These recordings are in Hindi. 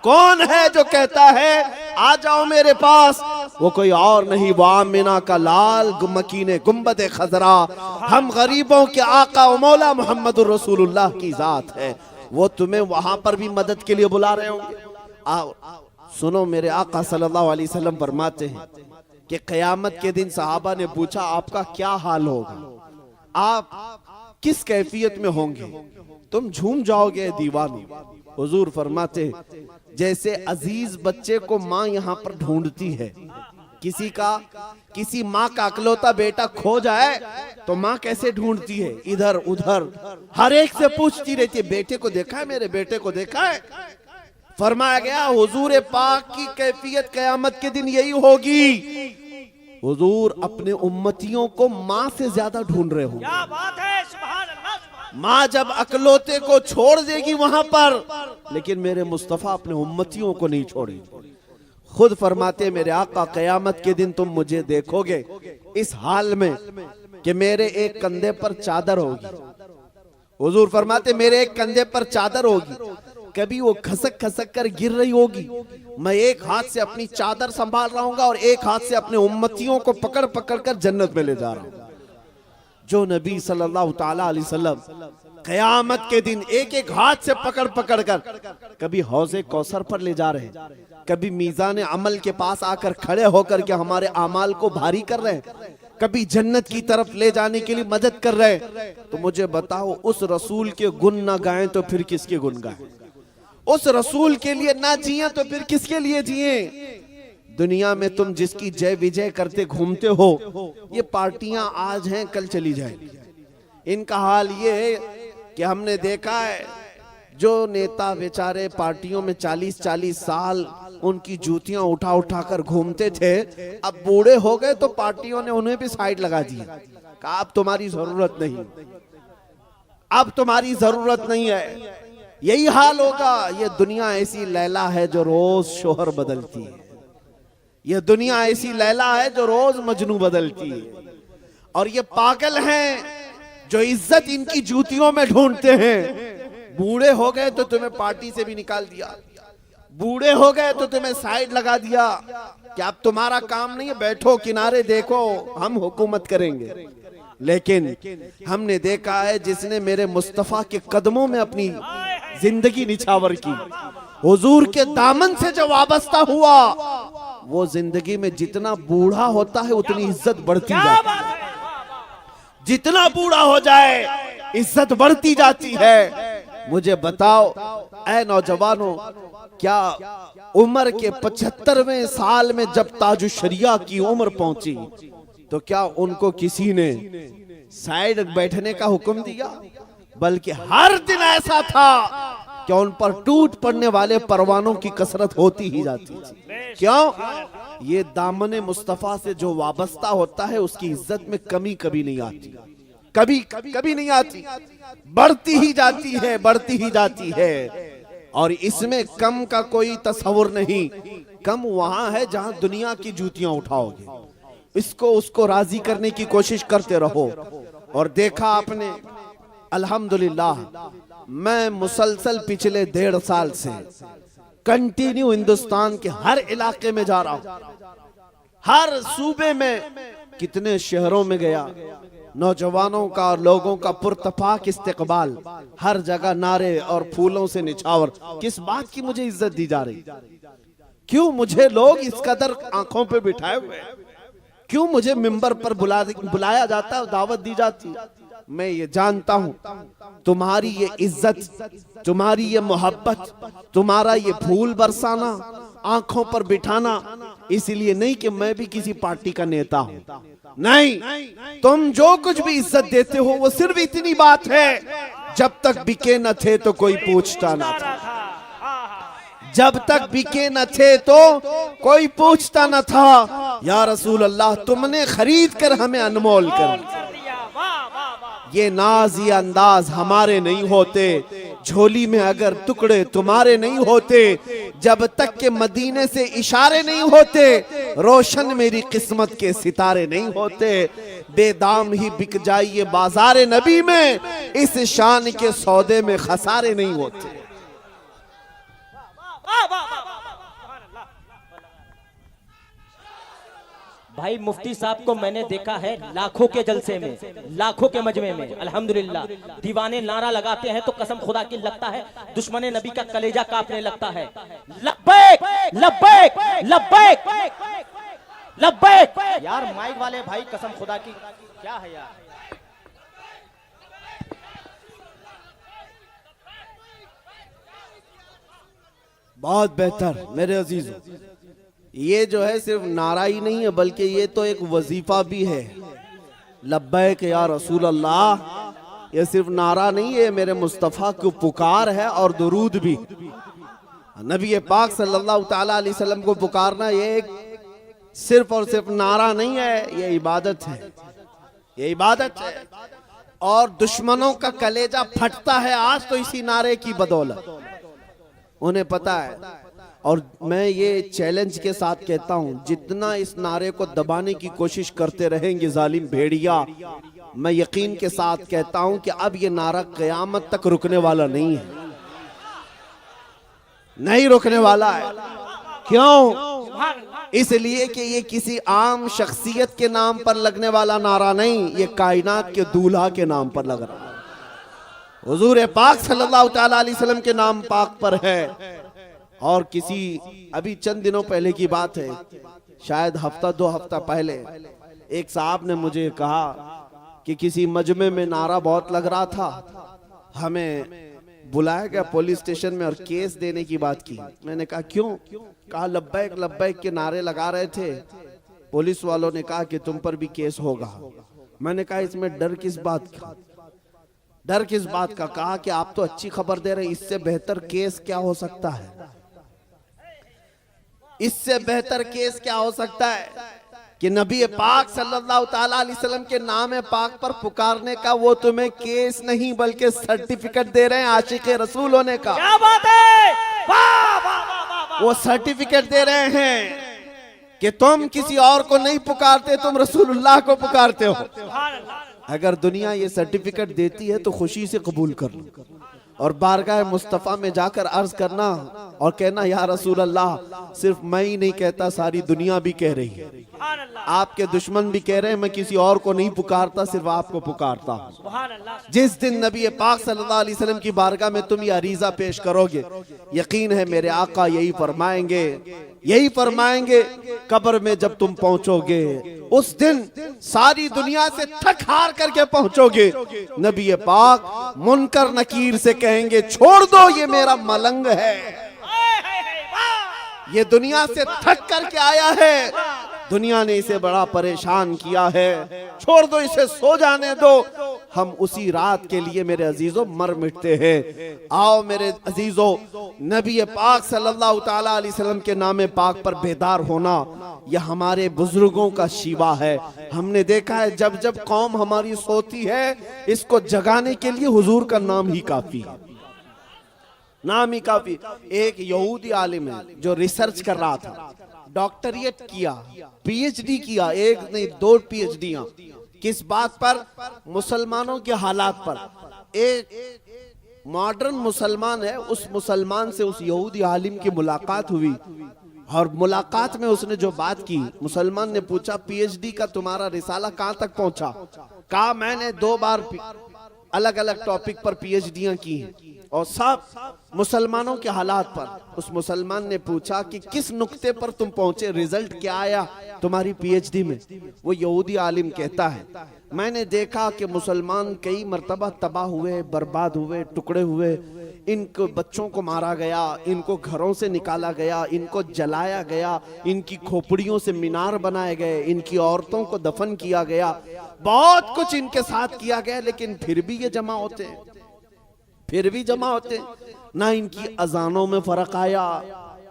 कौन है जो कहता है आ जाओ मेरे पास? वो कोई और नहीं, वो आमिना का लाल मकीने गुंबद खजरा, हम गरीबों के आका व मौला मोहम्मद रसूलुल्लाह की जात है। वो तुम्हें वहां पर भी मदद के लिए बुला रहे होंगे। आओ सुनो, मेरे आका सल्लल्लाहु अलैहि वसल्लम फरमाते हैं कि क़यामत के दिन सहाबा ने पूछा आपका क्या हाल होगा, आप किस कैफियत में होंगे? तुम झूम जाओगे दीवाने। हुजूर फरमाते जैसे अजीज बच्चे को माँ यहाँ पर ढूंढती है, किसी माँ का अकलौता बेटा खो जाए तो माँ कैसे ढूंढती है, इधर उधर हर एक से पूछती रहती है, बेटे को देखा है, मेरे बेटे को देखा है। फरमाया गया हुजूर पाक की कैफियत क़यामत के दिन यही होगी। हुजूर अपने उम्मतियों को माँ से ज्यादा ढूंढ रहे हो। क्या बात है, सुभान अल्लाह। माँ जब अकलौते को छोड़ देगी वहां पर, लेकिन मेरे मुस्तफा अपने उम्मतियों को नहीं छोड़ेंगे। खुद फरमाते मेरे आका क़यामत के दिन तुम मुझे देखोगे इस हाल में कि मेरे एक कंधे पर चादर होगी। हुजूर फरमाते मेरे एक कंधे पर चादर होगी, कभी वो खसक खसक कर गिर रही होगी, मैं एक हाथ से अपनी चादर संभाल रहा हूँ और एक हाथ से अपने उम्मतियों को पकड़ पकड़ कर जन्नत में ले जा रहा हूँ। जो नबी सल्लल्लाहु ताला अलैहि वसल्लम क़यामत के दिन एक एक हाथ से पकड़ पकड़ कर कभी हौज़े कौसर पर ले जा रहे हैं, कभी मीज़ान अमल के पास आकर खड़े होकर के हमारे आमाल को भारी कर रहे हैं, कभी जन्नत की तरफ ले जाने के लिए मदद कर रहे हैं। तो मुझे बताओ उस रसूल के गुण ना गाएं तो फिर किसके गुण गाएं? उस रसूल के लिए ना जिए तो फिर किसके लिए जिए? दुनिया में तुम जिसकी जय विजय करते घूमते हो, ये पार्टियां आज हैं कल चली जाएंगी। इनका हाल ये है कि हमने देखा है जो नेता बेचारे पार्टियों में 40-40 साल उनकी जूतियां उठा उठा कर घूमते थे, अब बूढ़े हो गए तो पार्टियों ने उन्हें भी साइड लगा दिया, कहा अब तुम्हारी जरूरत नहीं, अब तुम्हारी जरूरत नहीं है। यही हाल होगा। ये दुनिया ऐसी लैला है जो रोज शोहर बदलती है, ये दुनिया ऐसी लैला है जो रोज मजनू बदलती है, और ये पागल हैं जो इज्जत इनकी जूतियों में ढूंढते हैं। बूढ़े हो गए तो तुम्हें पार्टी से भी निकाल दिया, बूढ़े हो गए तो तुम्हें साइड लगा दिया कि अब तुम्हारा काम नहीं है, बैठो किनारे देखो हम हुकूमत करेंगे। लेकिन हमने देखा है जिसने मेरे मुस्तफा के कदमों में अपनी जिंदगी निछावर की, हुजूर के दामन से जो वाबस्ता हुआ, वो जिंदगी में जितना बूढ़ा होता है उतनी इज्जत बढ़ती जाती है। जितना बूढ़ा हो जाए इज्जत बढ़ती जाती है। मुझे बताओ ऐ नौजवानों, क्या उम्र के 75वें साल में जब ताजु शरिया की उम्र पहुंची तो क्या उनको किसी ने साइड बैठने का हुक्म दिया? बल्कि हर दिन ऐसा था कि उन पर टूट पड़ने वाले परवानों की कसरत होती ही जाती थी। क्यों? ये दामने मुस्तफा से जो वाबस्ता होता है उसकी इज्जत में कमी कभी नहीं आती, कभी नहीं आती, बढ़ती ही जाती है, बढ़ती ही जाती है। और इसमें कम का कोई तस्वुर नहीं। कम वहां है जहां दुनिया की जूतियां उठाओगे, इसको उसको राजी करने की कोशिश करते रहो। और देखा आपने अल्हम्दुलिल्लाह, मैं मुसलसल पिछले 1.5 साल से कंटिन्यू हिंदुस्तान के हर इलाके में जा रहा हूं, हर सूबे में, कितने शहरों में गया, नौजवानों का और लोगों का पुरतफाक इस्तकबाल, हर जगह नारे और फूलों से निछावर। किस बात की मुझे इज्जत दी जा रही? क्यों मुझे लोग इस कदर आंखों पे बिठाए हुए? क्यों मुझे मिंबर पर बुलाया जाता है, दावत दी जाती है? मैं ये जानता हूं तुम्हारी ये इज्जत, तुम्हारी ये मोहब्बत, तुम्हारा ये फूल बरसाना, आंखों पर बिठाना इसलिए नहीं कि मैं भी किसी पार्टी का नेता हूं, नहीं, तुम जो कुछ भी इज्जत देते हो वो सिर्फ इतनी बात है, जब तक बिके न थे तो कोई पूछता न था, जब तक बिके न थे तो कोई पूछता न था। या रसूल अल्लाह, तुमने खरीद कर हमें अनमोल कर, ये नाज ये अंदाज हमारे नहीं होते, झोली में अगर टुकड़े तुम्हारे नहीं होते, जब तक के मदीने से इशारे नहीं होते, रोशन मेरी किस्मत के सितारे नहीं होते। बेदाम ही बिक जाइए बाजारे नबी में, इस शान के सौदे में खसारे नहीं होते। भाई मुफ्ती साहब को मैंने देखा है लाखों के जलसे में, लाखों के मजमे में, अल्हम्दुलिल्लाह। दीवाने नारा लगाते हैं तो कसम खुदा की लगता है दुश्मन नबी का कलेजा कांपने लगता है। लब्बैक लब्बैक लब्बैक लब्बैक। यार माइक वाले भाई कसम खुदा की क्या है यार। बहुत बेहतर मेरे अजीजों, ये जो है सिर्फ नारा ही नहीं है बल्कि ये तो एक वजीफा भी है। लब्बैक या रसूल अल्लाह, ये सिर्फ नारा नहीं है, मेरे मुस्तफ़ा की पुकार है और दुरूद भी। नबी पाक सल्लल्लाहु ताला अलैहि वसल्लम को पुकारना ये एक सिर्फ और सिर्फ नारा नहीं है, ये इबादत है, ये इबादत है। और दुश्मनों का कलेजा फटता है आज तो इसी नारे की बदौलत, उन्हें पता है। और मैं ये चैलेंज के साथ कहता हूं, जितना इस नारे को दबाने की कोशिश करते रहेंगे जालिम भेड़िया, मैं यकीन के साथ कहता हूं कि अब ये नारा क़यामत तक रुकने वाला नहीं है, नहीं रुकने वाला है। क्यों? इसलिए कि ये किसी आम शख्सियत के नाम पर लगने वाला नारा नहीं, ये कायनात के दूल्हा के नाम पर लग रहा है, हुजूर पाक सल्लल्लाहु ताला अलैहि वसल्लम के नाम पाक पर है। और किसी अभी चंद दिनों पहले की बात है, शायद हफ्ता 2 हफ्ता पहले एक साहब ने मुझे कहा कि किसी मजमे में नारा बहुत लग रहा था, हमें बुलाया गया पुलिस स्टेशन में और केस देने की बात की। मैंने कहा क्यों? कहा लब्बैक लब्बैक के नारे लगा रहे थे, पुलिस वालों ने कहा कि तुम पर भी केस होगा। मैंने कहा इसमें डर किस बात का, डर किस बात का? कहा कि आप तो अच्छी खबर दे रहे, इससे बेहतर केस क्या हो सकता है, इससे बेहतर केस क्या हो सकता है कि नबी पाक सल्लल्लाहु ताला अलैहि वसल्लम के नाम पाक पर पुकारने का वो तुम्हें केस नहीं बल्कि सर्टिफिकेट दे रहे हैं आशिक रसूल होने का। क्या बात है, वाह वाह वाह वाह। वो सर्टिफिकेट दे रहे हैं कि तुम किसी और को नहीं पुकारते, तुम रसूलुल्लाह को पुकारते हो। सुभान अल्लाह। अगर दुनिया ये सर्टिफिकेट देती है तो खुशी से कबूल कर लो और बारगाह मुस्तफ़ा में जाकर अर्ज करना और कहना या रसूल अल्लाह, सिर्फ मैं ही नहीं कहता, सारी दुनिया भी कह रही है, सुभान अल्लाह। आपके दुश्मन भी कह रहे हैं, मैं किसी और को नहीं पुकारता, सिर्फ आपको पुकारता हूं। सुभान अल्लाह। जिस दिन नबी पाक सल्लल्लाहु अलैहि वसल्लम की बारगाह में तुम ये अरीजा पेश करोगे, यकीन है मेरे आका यही फरमाएंगे, यही फरमाएंगे, कब्र में जब तुम पहुंचोगे उस दिन सारी दुनिया से थक हार करके पहुंचोगे, नबी पाक मुनकर नकीर से कहेंगे छोड़ दो ये मेरा मलंग है, ये दुनिया से थक करके आया है, दुनिया ने इसे बड़ा परेशान किया है, छोड़ दो इसे, सो जाने दो। हम उसी रात के लिए मेरे अजीजों मर मिटते हैं। आओ मेरे अजीजों, नबी पाक सल्लल्लाहु ताला अलैहि वसल्लम के नाम पाक पर बेदार होना यह हमारे बुजुर्गों का शिवा है। हमने देखा है जब जब कौम हमारी सोती है, इसको जगाने के लिए हुजूर का नाम ही काफी है, नाम ही काफी। एक यहूदी आलिम है जो रिसर्च कर रहा था, डॉक्टरेट किया, पीएचडी किया, एक नहीं 2 पीएचडियां, किस बात पर? मुसलमानों के हालात पर। एक मॉडर्न मुसलमान है, उस मुसलमान से उस यहूदी आलिम की मुलाकात हुई और मुलाकात में उसने जो बात की, मुसलमान ने पूछा पीएचडी का तुम्हारा रिसाला कहां तक पहुंचा? कहा मैंने 2 बार अलग अलग टॉपिक पर पीएचडियां की हैं और सब मुसलमानों के हालात पर। उस मुसलमान ने पूछा कि किस नुक्ते पर तुम पहुंचे, रिजल्ट क्या आया तुम्हारी पीएचडी में? वो यहूदी आलिम कहता है मैंने देखा कि मुसलमान कई मर्तबा तबाह हुए, बर्बाद हुए, टुकड़े हुए, इनको बच्चों को मारा गया, इनको घरों से निकाला गया, इनको जलाया गया, इनकी खोपड़ियों से मीनार बनाए गए, इनकी औरतों को दफन किया गया, बहुत कुछ इनके साथ किया गया, लेकिन फिर भी ये जमा होते हैं, फिर भी जमा होते हैं। ना इनकी अजानों में फर्क आया,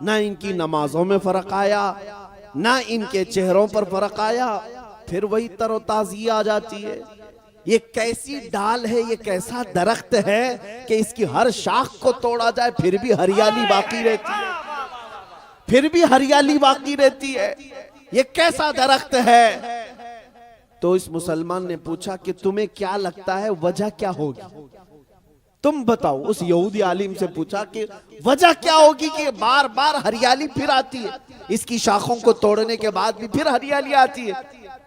ना इनकी नमाजों में फर्क आया, ना इनके चेहरों पर फर्क आया, फिर वही तरोताजी आ जाती है। ये कैसी डाल है, ये कैसा दरख्त है कि इसकी हर शाख को तोड़ा जाए फिर भी हरियाली बाकी रहती है, फिर भी हरियाली बाकी रहती है। ये कैसा दरख्त है? तो इस मुसलमान ने पूछा कि तुम्हें क्या लगता है वजह क्या होगी? तुम बताओ, उस यहूदी आलिम से पूछा कि वजह क्या होगी कि बार बार हरियाली फिर आती है, इसकी शाखों को तोड़ने के बाद भी फिर हरियाली आती है।